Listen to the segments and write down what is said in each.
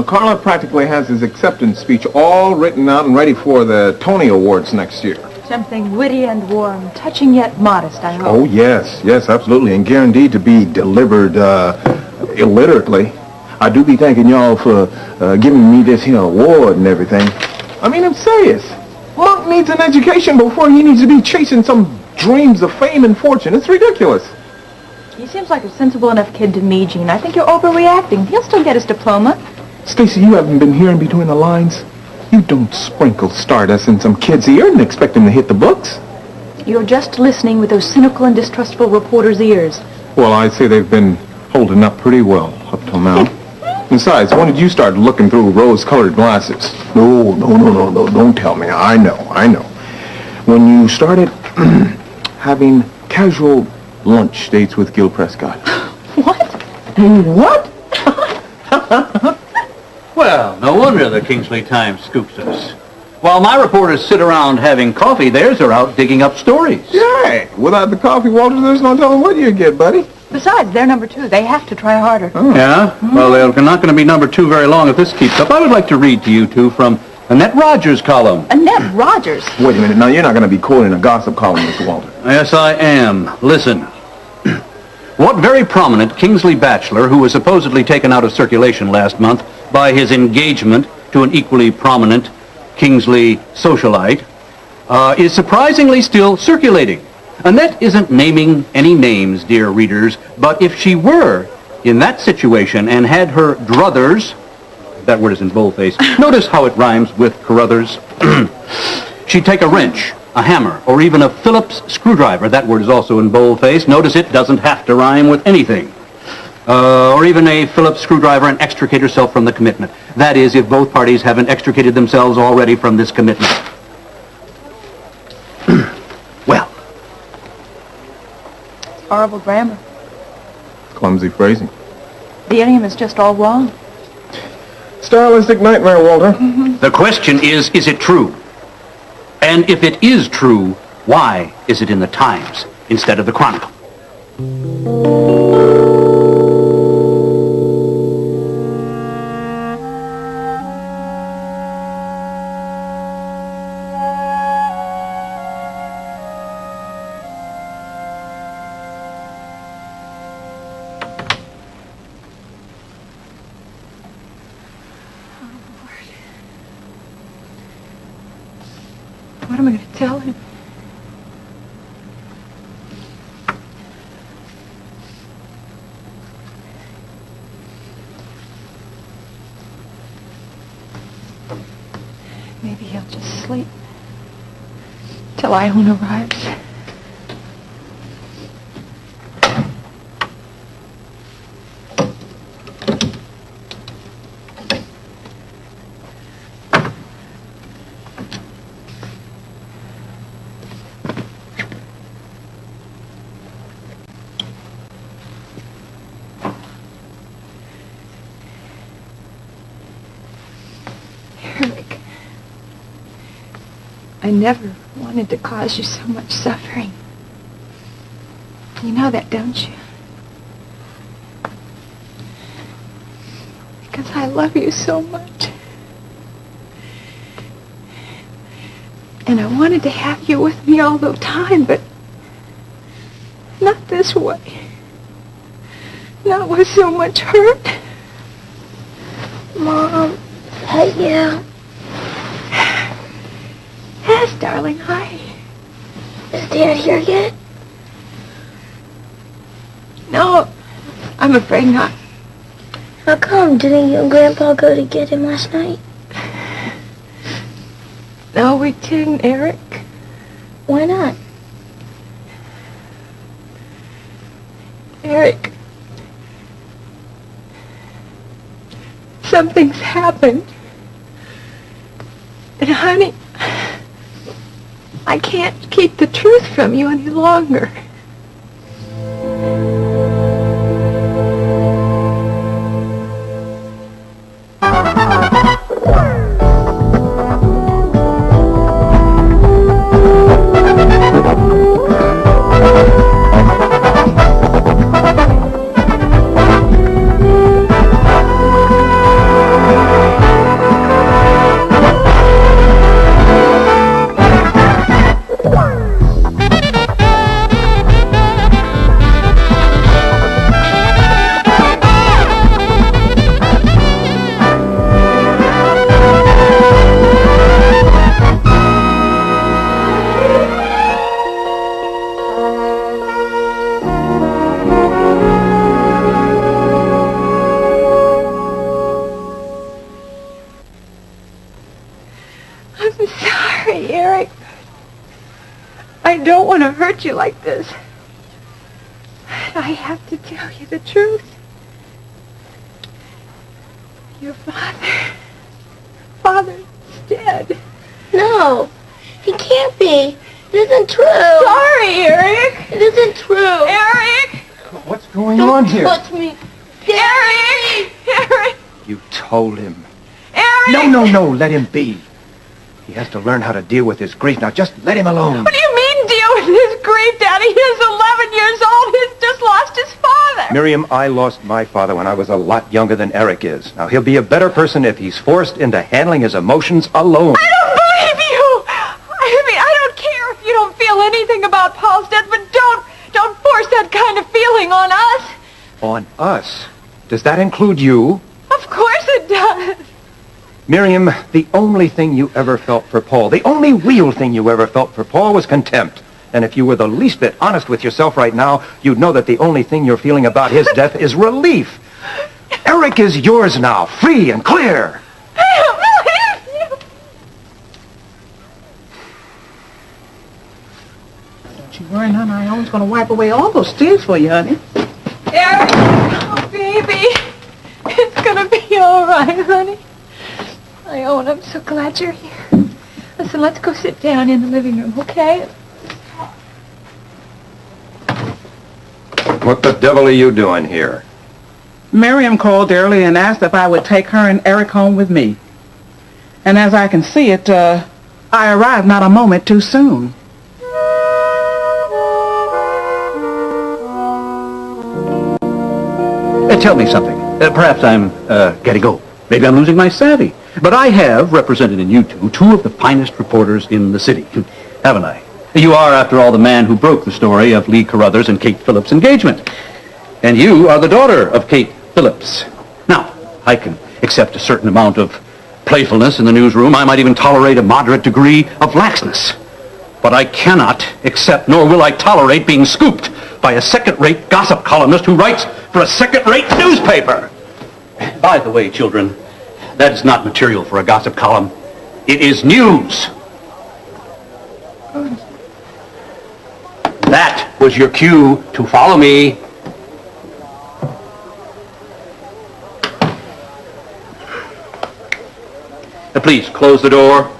Carla practically has his acceptance speech all written out and ready for the Tony Awards next year. Something witty and warm, touching yet modest, I hope. Oh, yes, absolutely, and guaranteed to be delivered illiterately. I do be thanking y'all for giving me this here award and everything. I mean, I'm serious. Monk needs an education before he needs to be chasing some dreams of fame and fortune. It's ridiculous. He seems like a sensible enough kid to me, Gene. I think you're overreacting. He'll still get his diploma. Stacy, you haven't been hearing between the lines. You don't sprinkle stardust in some kid's ear and expect him to hit the books. You're just listening with those cynical and distrustful reporters' ears. Well, I'd say they've been holding up pretty well up till now. Besides, when did you start looking through rose-colored glasses? No, don't tell me. I know. When you started having casual lunch dates with Gil Prescott. What? What? Well, no wonder the Kingsley Times scoops us. While my reporters sit around having coffee, theirs are out digging up stories. Yeah, without the coffee, Walter, there's no telling what you get, buddy. Besides, they're number 2. They have to try harder. Oh. Yeah? Well, they're not going to be number 2 very long if this keeps up. I would like to read to you two from Annette Rogers' column. Annette Rogers? Wait a minute. Now, you're not going to be quoting a gossip column, Mr. Walter. Yes, I am. Listen. What very prominent Kingsley bachelor, who was supposedly taken out of circulation last month by his engagement to an equally prominent Kingsley socialite, is surprisingly still circulating. Annette isn't naming any names, dear readers, but if she were in that situation and had her druthers, that word is in boldface, notice how it rhymes with Carruthers, she'd take a wrench, a hammer, or even a Phillips screwdriver, that word is also in boldface, notice it doesn't have to rhyme with anything, or even a Phillips screwdriver and extricate herself from the commitment. That is, if both parties haven't extricated themselves already from this commitment. Well. Horrible grammar. Clumsy phrasing. The idiom is just all wrong. Stylistic nightmare, Walter. The question is it true? And if it is true, why is it in the Times instead of the Chronicle? What am I going to tell him? Maybe he'll just sleep till Ione arrives. Eric, I never wanted to cause you so much suffering. You know that, don't you? Because I love you so much. And I wanted to have you with me all the time, but not this way. Not with so much hurt. Mom, hey, you. Yes, darling, hi. Is Dad here yet? No, I'm afraid not. How come? Didn't you and Grandpa go to get him last night? No, we didn't, Eric. Why not? Eric, something's happened. And honey, I can't keep the truth from you any longer. don't want to hurt you like this. I have to tell you the truth. Your father's dead. No, he can't be. It isn't true. Sorry, Eric. It isn't true. Eric! What's going on here? Don't touch me. Eric! Eric! You told him. Eric! No, let him be. He has to learn how to deal with his grief. Now just let him alone. What do you mean deal with his grief, Daddy? He's 11 years old. He's just lost his father. Miriam, I lost my father when I was a lot younger than Eric is. Now, he'll be a better person if he's forced into handling his emotions alone. I don't believe you! I mean, I don't care if you don't feel anything about Paul's death, but don't force that kind of feeling on us. On us? Does that include you? Of course it does. Miriam, the only thing you ever felt for Paul, the only real thing you ever felt for Paul was contempt. And if you were the least bit honest with yourself right now, you'd know that the only thing you're feeling about his death is relief. Eric is yours now, free and clear. I don't believe you. Don't you worry, honey. Ione's going to wipe away all those tears for you, honey. Eric, oh, baby. It's going to be all right, honey. Ione, I'm so glad you're here. Listen, let's go sit down in the living room, okay? What the devil are you doing here? Miriam called early and asked if I would take her and Eric home with me. And as I can see it, I arrived not a moment too soon. Tell me something. Perhaps I'm getting old. Maybe I'm losing my savvy. But I have represented in you two of the finest reporters in the city, haven't I? You are, after all, the man who broke the story of Lee Carruthers and Kate Phillips' engagement. And you are the daughter of Kate Phillips. Now, I can accept a certain amount of playfulness in the newsroom. I might even tolerate a moderate degree of laxness. But I cannot accept, nor will I tolerate, being scooped by a second-rate gossip columnist who writes for a second-rate newspaper. By the way, children, that is not material for a gossip column. It is news. That was your cue to follow me. Please, close the door.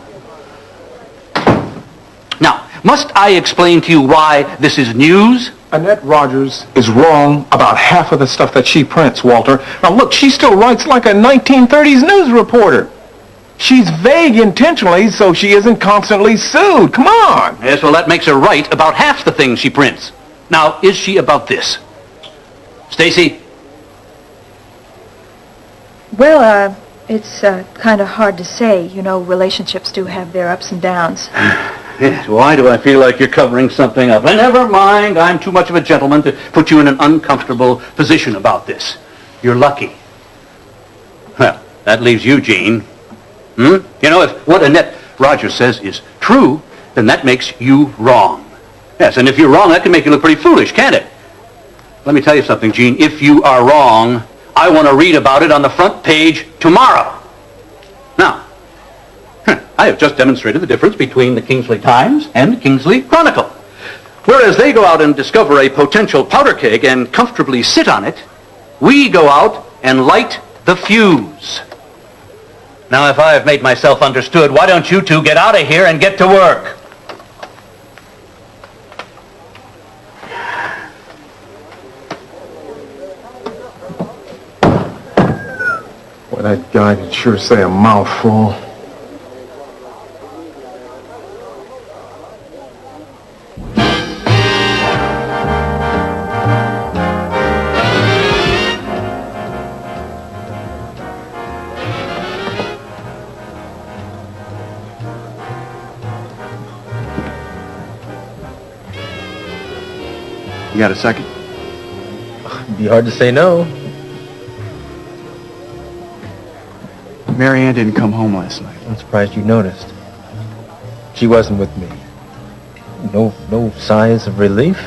Now, must I explain to you why this is news? Annette Rogers is wrong about half of the stuff that she prints, Walter. Now look, she still writes like a 1930s news reporter. She's vague intentionally so she isn't constantly sued. Come on. Yes, well, that makes her right about half the things she prints. Now, is she about this? Stacy? Well, it's kind of hard to say. You know, relationships do have their ups and downs. Yes, why do I feel like you're covering something up? Never mind, I'm too much of a gentleman to put you in an uncomfortable position about this. You're lucky. Well, that leaves you, Jean. You know, if what Annette Rogers says is true, then that makes you wrong. Yes, and if you're wrong, that can make you look pretty foolish, can't it? Let me tell you something, Jean. If you are wrong, I want to read about it on the front page tomorrow. Now, I have just demonstrated the difference between the Kingsley Times and the Kingsley Chronicle. Whereas they go out and discover a potential powder keg and comfortably sit on it, we go out and light the fuse. Now, if I have made myself understood, why don't you two get out of here and get to work? Well, that guy can sure say a mouthful. You got a second? It'd be hard to say no. Mary Ann didn't come home last night. I'm surprised you noticed. She wasn't with me. No signs of relief?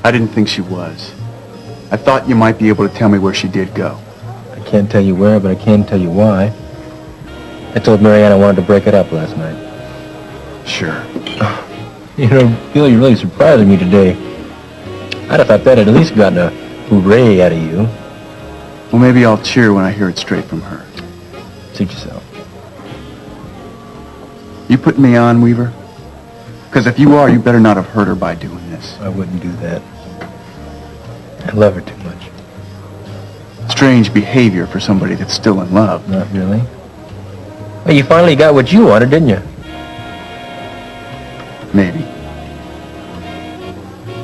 I didn't think she was. I thought you might be able to tell me where she did go. I can't tell you where, but I can tell you why. I told Mary Ann I wanted to break it up last night. Sure. You know, Bill, you're really surprising me today. I'd have thought that had at least gotten a hooray out of you. Well, maybe I'll cheer when I hear it straight from her. Suit yourself. You putting me on, Weaver? Because if you are, you better not have hurt her by doing this. I wouldn't do that. I love her too much. Strange behavior for somebody that's still in love. Not really. Well, you finally got what you wanted, didn't you? Maybe.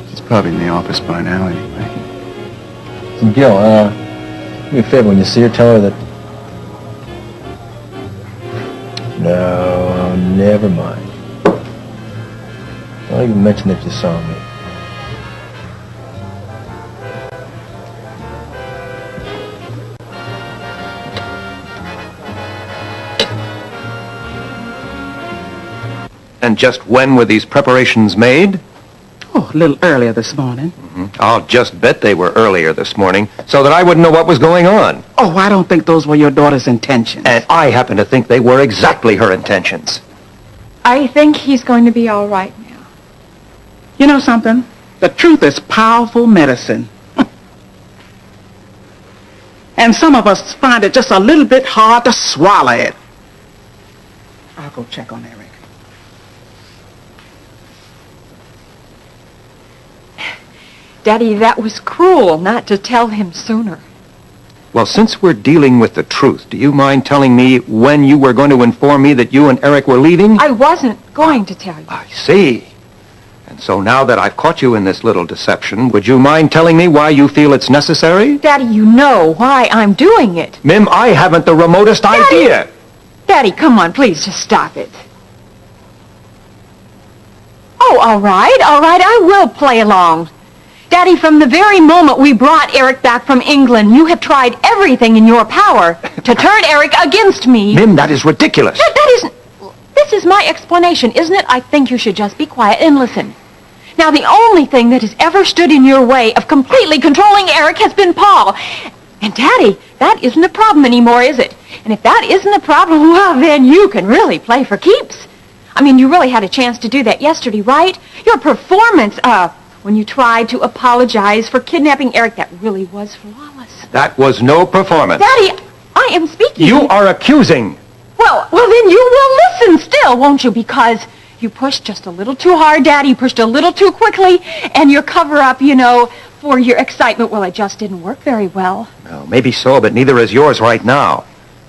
She's probably in the office by now anyway. And Gil, do me a favor when you see her, tell her that... No, never mind. Don't even mention that you saw me. And just when were these preparations made? Oh, a little earlier this morning. I'll just bet they were earlier this morning, so that I wouldn't know what was going on. Oh, I don't think those were your daughter's intentions. And I happen to think they were exactly her intentions. I think he's going to be all right now. You know something? The truth is powerful medicine. And some of us find it just a little bit hard to swallow it. I'll go check on Eric. Daddy, that was cruel not to tell him sooner. Well, since we're dealing with the truth, do you mind telling me when you were going to inform me that you and Eric were leaving? I wasn't going to tell you. I see. And so now that I've caught you in this little deception, would you mind telling me why you feel it's necessary? Daddy, you know why I'm doing it. Mim, I haven't the remotest idea. Daddy, come on, please, just stop it. Oh, all right, I will play along. Daddy, from the very moment we brought Eric back from England, you have tried everything in your power to turn Eric against me. Mim, that is ridiculous. That isn't... This is my explanation, isn't it? I think you should just be quiet and listen. Now, the only thing that has ever stood in your way of completely controlling Eric has been Paul. And, Daddy, that isn't a problem anymore, is it? And if that isn't a problem, well, then you can really play for keeps. I mean, you really had a chance to do that yesterday, right? Your performance, when you tried to apologize for kidnapping Eric, that really was flawless. That was no performance. Daddy, I am speaking. You are accusing. Well, then you will listen still, won't you? Because you pushed just a little too hard, Daddy. You pushed a little too quickly, and your cover-up, you know, for your excitement, well, it just didn't work very well. Well, maybe so, but neither is yours right now.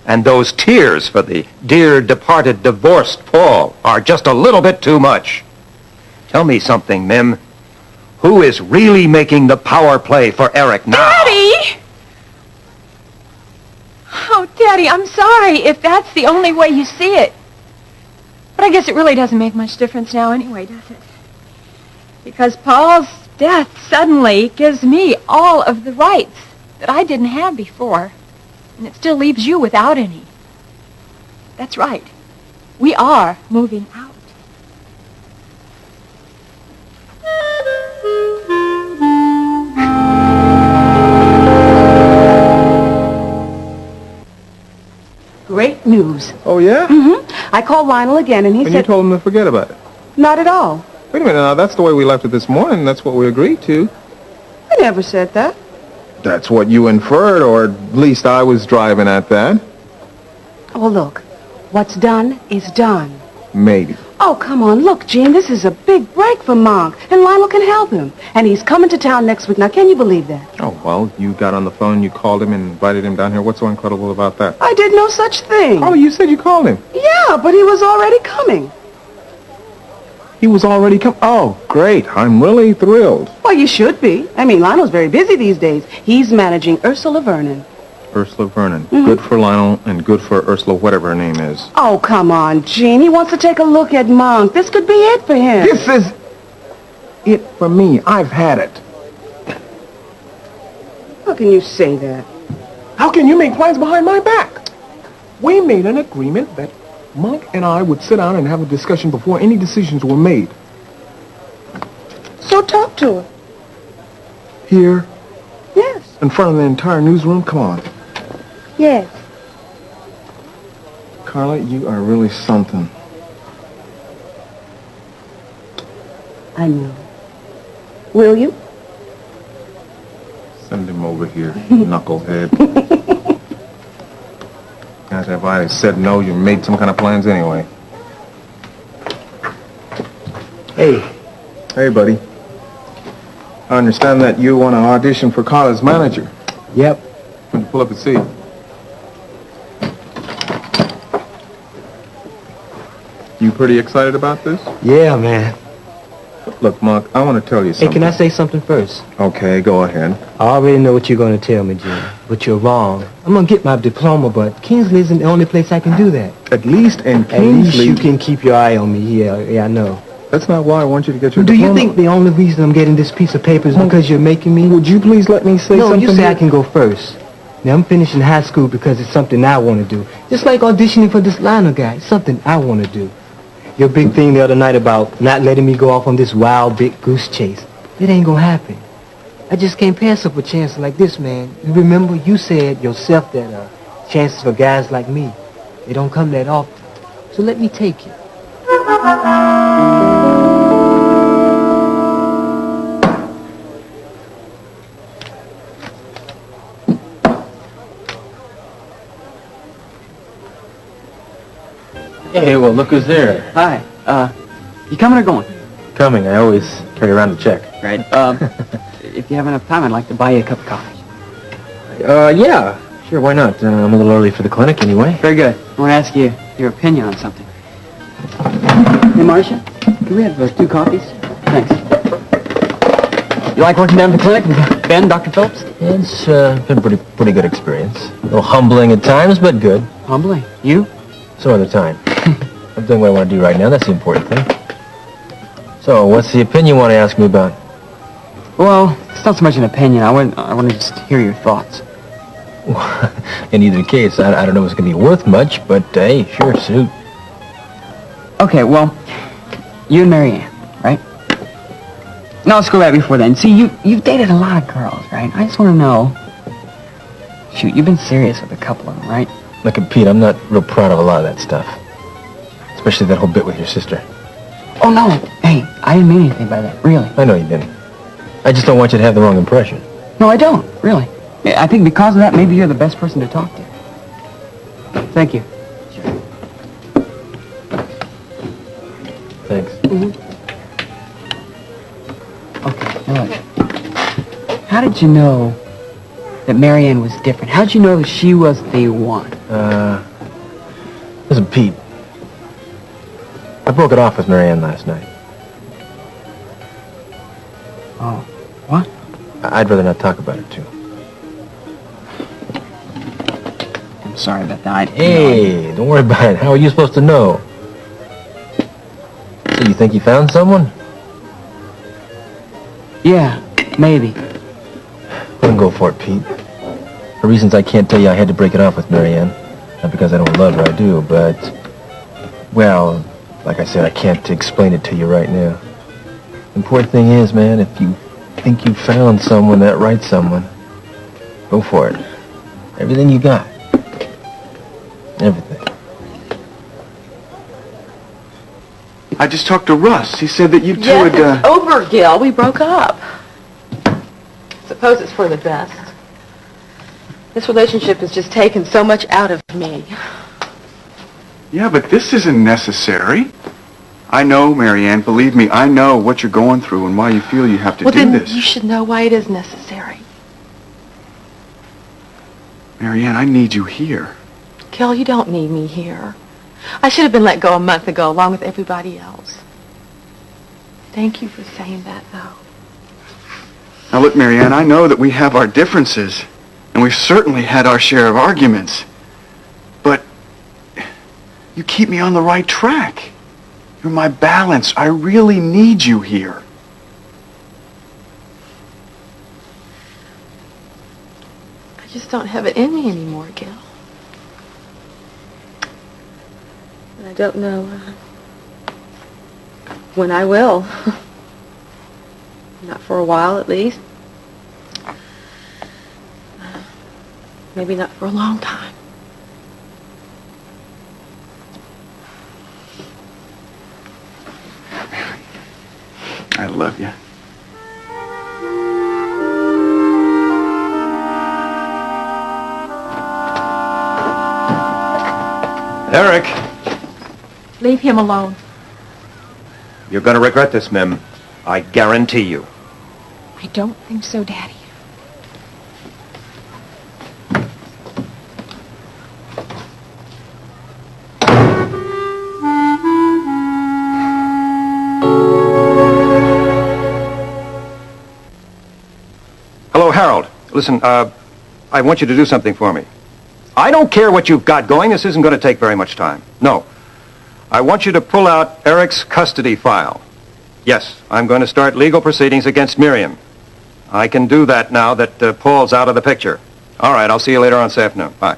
And those tears for the dear departed divorced Paul are just a little bit too much. Tell me something, Mim. Who is really making the power play for Eric now? Daddy! Oh, Daddy, I'm sorry if that's the only way you see it. But I guess it really doesn't make much difference now anyway, does it? Because Paul's death suddenly gives me all of the rights that I didn't have before. And it still leaves you without any. That's right. We are moving out. Great news. Oh, yeah? I called Lionel again, and he And you said... told him to forget about it. Not at all. Wait a minute, now, that's the way we left it this morning. That's what we agreed to. I never said that. That's what you inferred, or at least I was driving at that. Oh, look. What's done is done. Maybe. Oh, come on. Look, Gene, this is a big break for Monk, and Lionel can help him. And he's coming to town next week. Now, can you believe that? Oh, well, you got on the phone, you called him and invited him down here. What's so incredible about that? I did no such thing. Oh, you said you called him. Yeah, but he was already coming. He was already Oh, great. I'm really thrilled. Well, you should be. I mean, Lionel's very busy these days. He's managing Ursula Vernon. Ursula Vernon. Good for Lionel and good for Ursula, whatever her name is. Oh, come on, Gene. He wants to take a look at Monk. This could be it for him. This is it for me. I've had it. How can you say that? How can you make plans behind my back? We made an agreement that Monk and I would sit down and have a discussion before any decisions were made. So talk to her. Here, Yes. in front of the entire newsroom? Come on. Yes. Carla, you are really something. I know. Will you? Send him over here, knucklehead. Guys, if I had said no, you made some kind of plans anyway. Hey. Hey, buddy. I understand that you want to audition for college manager. Yep. Would you pull up a seat? You pretty excited about this? Yeah, man. Look, Monk, I want to tell you something. Hey, can I say something first? Okay, go ahead. I already know what you're going to tell me, Jim. But you're wrong. I'm going to get my diploma, but Kingsley isn't the only place I can do that. At least in At least Kingsley... you can keep your eye on me. Yeah, I know. That's not why I want you to get your Do diploma. you think the only reason I'm getting this piece of paper is because you're making me? Would you please let me say No, something? you say I can go first. Now, I'm finishing high school because it's something I want to do. Just like auditioning for this Lionel guy. It's something I want to do. Your big thing the other night about not letting me go off on this wild big goose chase. It ain't gonna happen. I just can't pass up a chance like this, man. You remember you said yourself that chances for guys like me, they don't come that often. So let me take it. Hey, well, look who's there. Hi. You coming or going? Coming. I always carry around a check. Right. If you have enough time, I'd like to buy you a cup of coffee. Yeah. Sure, why not? I'm a little early for the clinic anyway. Very good. I want to ask you your opinion on something. Hey, Marcia, can we have 2 coffees? Thanks. You like working down at the clinic with Ben, Dr. Phillips? It's been pretty good experience. A little humbling at times, but good. Humbling. You? Some other time. I'm doing what I want to do right now. That's the important thing. So, what's the opinion you want to ask me about? Well, it's not so much an opinion. I want to just hear your thoughts. In either case, I don't know if it's going to be worth much, but hey, sure, suit. Okay, well, you and Marianne, right? No, let's go back before then. See, you've dated a lot of girls, right? I just want to know. Shoot, you've been serious with a couple of them, right? Look at Pete, I'm not real proud of a lot of that stuff. Especially that whole bit with your sister. Oh, no. Hey, I didn't mean anything by that, really. I know you didn't. I just don't want you to have the wrong impression. No, I don't, really. I think because of that, maybe you're the best person to talk to. Thank you. Thanks. Okay, now look. How did you know that Marianne was different? How did you know that she was the one? Listen, Pete. I broke it off with Marianne last night. Oh, what? I'd rather not talk about it, too. I'm sorry about that. Hey, don't worry about it. How are you supposed to know? So you think you found someone? Yeah, maybe. Then go for it, Pete. For reasons I can't tell you, I had to break it off with Marianne. Not because I don't love her, I do, but... Well, like I said, I can't explain it to you right now. The important thing is, man, if you think you found someone, that right someone, go for it. Everything you got. Everything. I just talked to Russ. He said that you two Yes, had, it's over, Gil. We broke up. Suppose it's for the best. This relationship has just taken so much out of me. Yeah, but this isn't necessary. I know, Marianne, believe me, I know what you're going through and why you feel you have to do Then this. you should know why it is necessary. Marianne, I need you here. Gil, you don't need me here. I should have been let go a month ago, along with everybody else. Thank you for saying that, though. Now look, Marianne, I know that we have our differences, and we've certainly had our share of arguments, but you keep me on the right track. You're my balance. I really need you here. I just don't have it in me anymore, Gil. And I don't know when I will. Not for a while, at least. Maybe not for a long time. I love you. Eric, Leave him alone. you're going to regret this, Mim. I guarantee you. I don't think so, Daddy. Hello, Harold. Listen, I want you to do something for me. I don't care what you've got going. This isn't going to take very much time. No. I want you to pull out Eric's custody file. Yes, I'm going to start legal proceedings against Miriam. I can do that now that Paul's out of the picture. All right, I'll see you later on this afternoon. Bye.